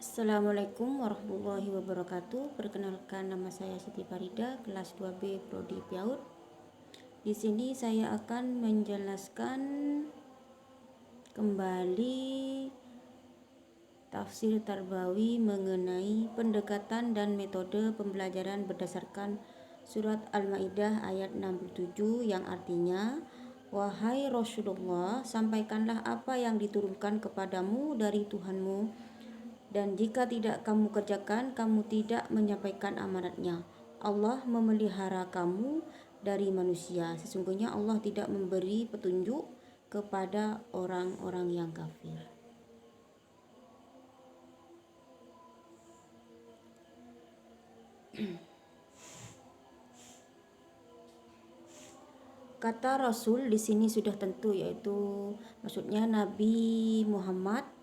Assalamualaikum warahmatullahi wabarakatuh. Perkenalkan, nama saya Siti Farida, kelas 2B Prodi PAUD. Di sini saya akan menjelaskan kembali tafsir Tarbawi mengenai pendekatan dan metode pembelajaran berdasarkan surat Al-Maidah ayat 67 yang artinya, "Wahai Rasulullah, sampaikanlah apa yang diturunkan kepadamu dari Tuhanmu, dan jika tidak kamu kerjakan, kamu tidak menyampaikan amanatnya. Allah memelihara kamu dari manusia. Sesungguhnya Allah tidak memberi petunjuk kepada orang-orang yang kafir." Kata Rasul di sini sudah tentu, yaitu maksudnya Nabi Muhammad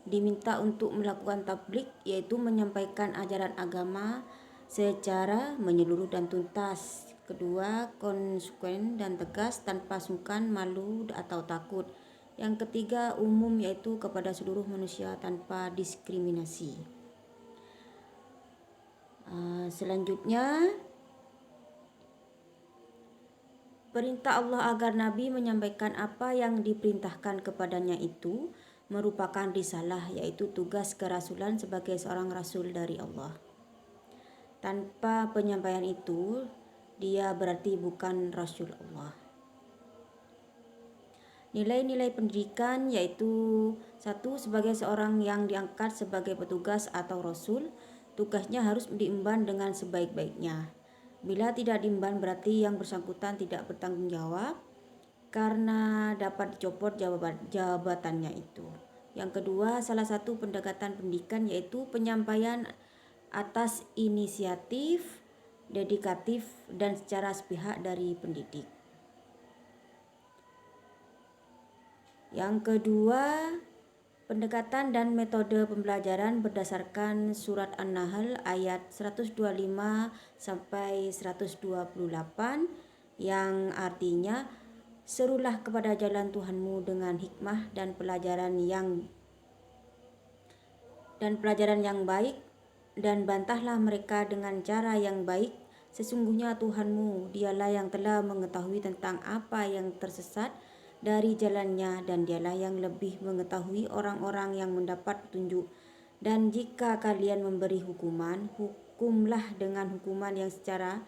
diminta untuk melakukan tabligh, yaitu menyampaikan ajaran agama secara menyeluruh dan tuntas. Kedua, konsekuen dan tegas tanpa sungkan, malu atau takut. Yang ketiga, umum, yaitu kepada seluruh manusia tanpa diskriminasi. Selanjutnya, perintah Allah agar Nabi menyampaikan apa yang diperintahkan kepadanya itu merupakan risalah, yaitu tugas kerasulan sebagai seorang rasul dari Allah. Tanpa penyampaian itu, dia berarti bukan rasul Allah. Nilai-nilai pendidikan yaitu: 1. Sebagai seorang yang diangkat sebagai petugas atau rasul, tugasnya harus diemban dengan sebaik-baiknya. Bila tidak diemban, berarti yang bersangkutan tidak bertanggung jawab karena dapat dicopot jabatannya itu. Yang kedua, salah satu pendekatan pendidikan yaitu penyampaian atas inisiatif, dedikatif, dan secara sepihak dari pendidik. Yang kedua, pendekatan dan metode pembelajaran berdasarkan surat An-Nahl ayat 125 sampai 128 yang artinya, serulah kepada jalan Tuhanmu dengan hikmah dan pelajaran yang baik, dan bantahlah mereka dengan cara yang baik. Sesungguhnya Tuhanmu, dialah yang telah mengetahui tentang apa yang tersesat dari jalannya, dan dialah yang lebih mengetahui orang-orang yang mendapat petunjuk. Dan jika kalian memberi hukuman, hukumlah dengan hukuman yang setara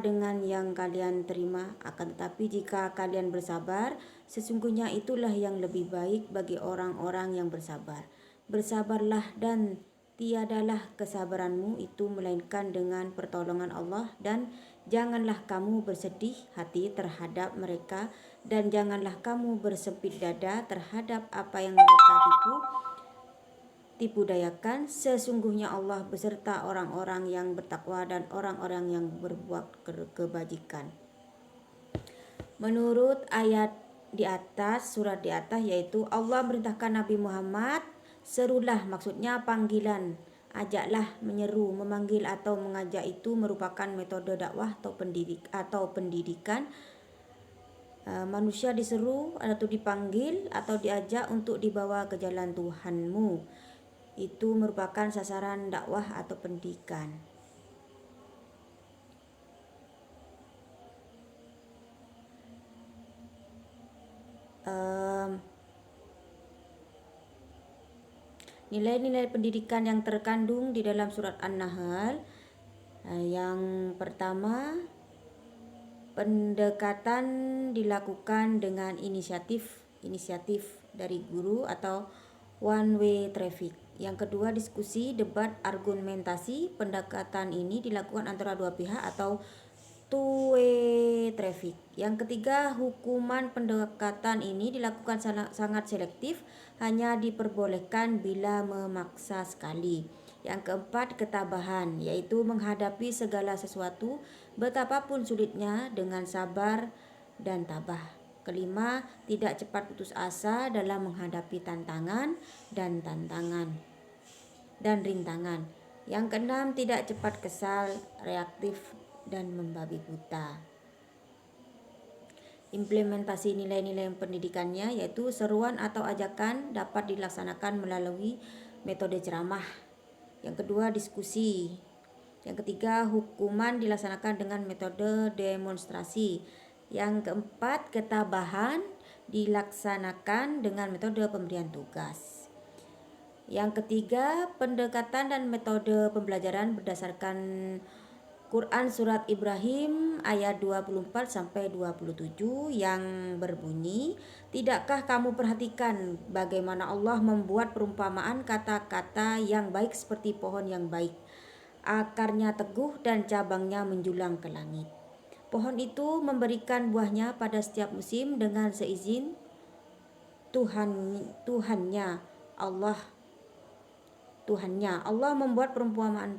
dengan yang kalian terima. Akan tetapi jika kalian bersabar, sesungguhnya itulah yang lebih baik bagi orang-orang yang bersabar. Bersabarlah, dan tiadalah kesabaranmu itu melainkan dengan pertolongan Allah, dan janganlah kamu bersedih hati terhadap mereka, dan janganlah kamu bersempit dada terhadap apa yang mereka tipu dayakan. Sesungguhnya Allah beserta orang-orang yang bertakwa dan orang-orang yang berbuat kebajikan. Menurut ayat di atas, surat di atas, yaitu Allah merintahkan Nabi Muhammad, serulah, maksudnya panggilan, ajaklah, menyeru, memanggil atau mengajak itu merupakan metode dakwah atau pendidikan. Manusia diseru atau dipanggil atau diajak untuk dibawa ke jalan Tuhanmu. Itu merupakan sasaran dakwah atau pendidikan. Nilai-nilai pendidikan yang terkandung di dalam surat An-Nahl. Yang pertama, pendekatan dilakukan dengan inisiatif dari guru atau one way traffic. Yang kedua, diskusi, debat, argumentasi. Pendekatan ini dilakukan antara dua pihak atau two way traffic. Yang ketiga, hukuman. Pendekatan ini dilakukan sangat selektif, hanya diperbolehkan bila memaksa sekali. Yang keempat, ketabahan, yaitu menghadapi segala sesuatu betapapun sulitnya dengan sabar dan tabah. Kelima, tidak cepat putus asa dalam menghadapi tantangan dan rintangan. Yang keenam, tidak cepat kesal, reaktif, dan membabi buta. Implementasi nilai-nilai pendidikannya yaitu seruan atau ajakan dapat dilaksanakan melalui metode ceramah. Yang kedua, diskusi. Yang ketiga, hukuman dilaksanakan dengan metode demonstrasi. Yang keempat, ketabahan dilaksanakan dengan metode pemberian tugas. Yang ketiga, pendekatan dan metode pembelajaran berdasarkan Quran surat Ibrahim ayat 24 sampai 27 yang berbunyi, "Tidakkah kamu perhatikan bagaimana Allah membuat perumpamaan kata-kata yang baik seperti pohon yang baik. Akarnya teguh dan cabangnya menjulang ke langit. Pohon itu memberikan buahnya pada setiap musim dengan seizin Tuhannya Allah. Allah membuat perumpamaan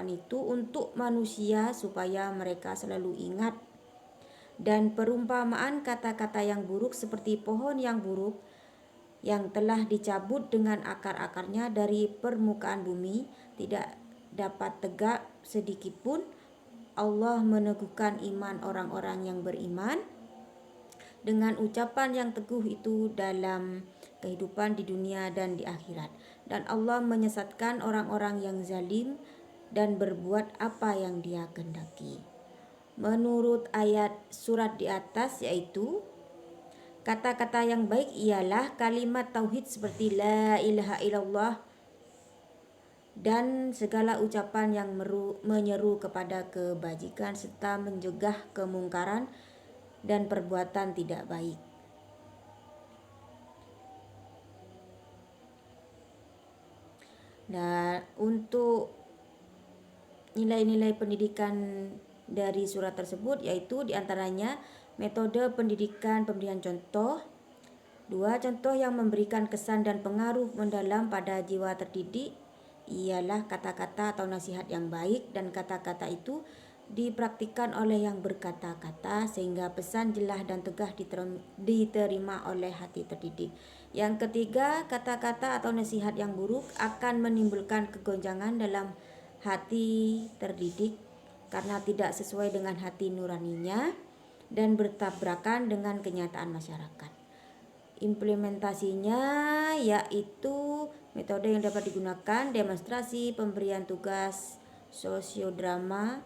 itu untuk manusia supaya mereka selalu ingat. Dan perumpamaan kata-kata yang buruk seperti pohon yang buruk yang telah dicabut dengan akar-akarnya dari permukaan bumi tidak dapat tegak sedikitpun. Allah meneguhkan iman orang-orang yang beriman dengan ucapan yang teguh itu dalam kehidupan di dunia dan di akhirat. Dan Allah menyesatkan orang-orang yang zalim dan berbuat apa yang Dia kehendaki." Menurut ayat surat di atas, yaitu kata-kata yang baik ialah kalimat tauhid seperti la ilaha illallah dan segala ucapan yang menyeru kepada kebajikan serta mencegah kemungkaran dan perbuatan tidak baik. Dan untuk nilai-nilai pendidikan dari surat tersebut, yaitu diantaranya metode pendidikan pemberian contoh. 2. Contoh yang memberikan kesan dan pengaruh mendalam pada jiwa terdidik ialah kata-kata atau nasihat yang baik, dan kata-kata itu dipraktikkan oleh yang berkata-kata sehingga pesan jelas dan tegas diterima oleh hati terdidik. Yang ketiga, kata-kata atau nasihat yang buruk akan menimbulkan kegonjangan dalam hati terdidik karena tidak sesuai dengan hati nuraninya dan bertabrakan dengan kenyataan masyarakat. Implementasinya yaitu metode yang dapat digunakan demonstrasi, pemberian tugas, sosiodrama,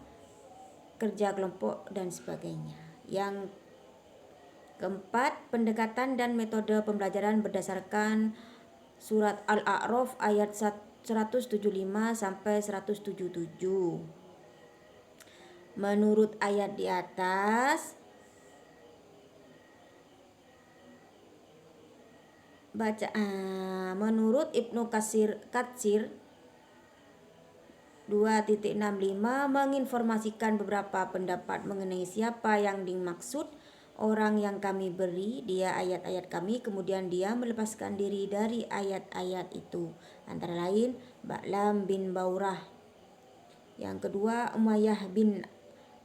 kerja kelompok, dan sebagainya. Yang keempat, pendekatan dan metode pembelajaran berdasarkan surat Al-A'raf ayat 175 sampai 177. Menurut ayat di atas, menurut Ibnu Katsir 2.65 menginformasikan beberapa pendapat mengenai siapa yang dimaksud orang yang kami beri dia ayat-ayat kami kemudian dia melepaskan diri dari ayat-ayat itu, antara lain Ba'lam bin Baurah. Yang kedua, Umayyah bin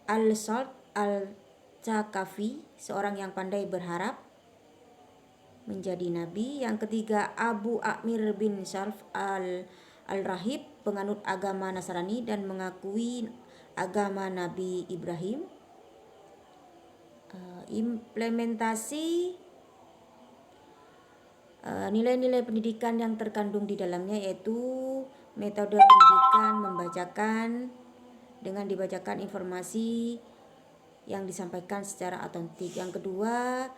Al-Salt Al-Tsaqafi, seorang yang pandai berharap menjadi nabi. Yang ketiga, Abu Amir bin Shalf Al-Rahib, penganut agama Nasrani dan mengakui agama Nabi Ibrahim. Implementasi nilai-nilai pendidikan yang terkandung di dalamnya yaitu metode pendidikan membacakan dengan dibacakan informasi yang disampaikan secara otentik. Yang kedua,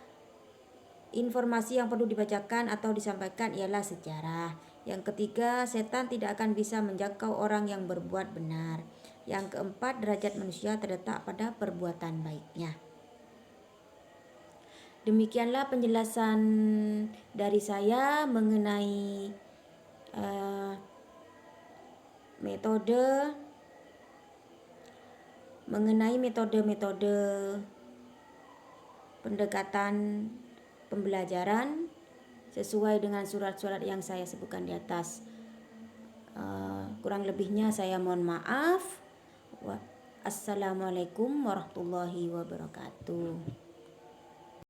informasi yang perlu dibacakan atau disampaikan ialah sejarah. Yang ketiga, setan tidak akan bisa menjangkau orang yang berbuat benar. Yang keempat, derajat manusia terletak pada perbuatan baiknya. Demikianlah penjelasan dari saya mengenai metode pendekatan pembelajaran sesuai dengan surat-surat yang saya sebutkan di atas. Kurang lebihnya saya mohon maaf. Assalamualaikum warahmatullahi wabarakatuh.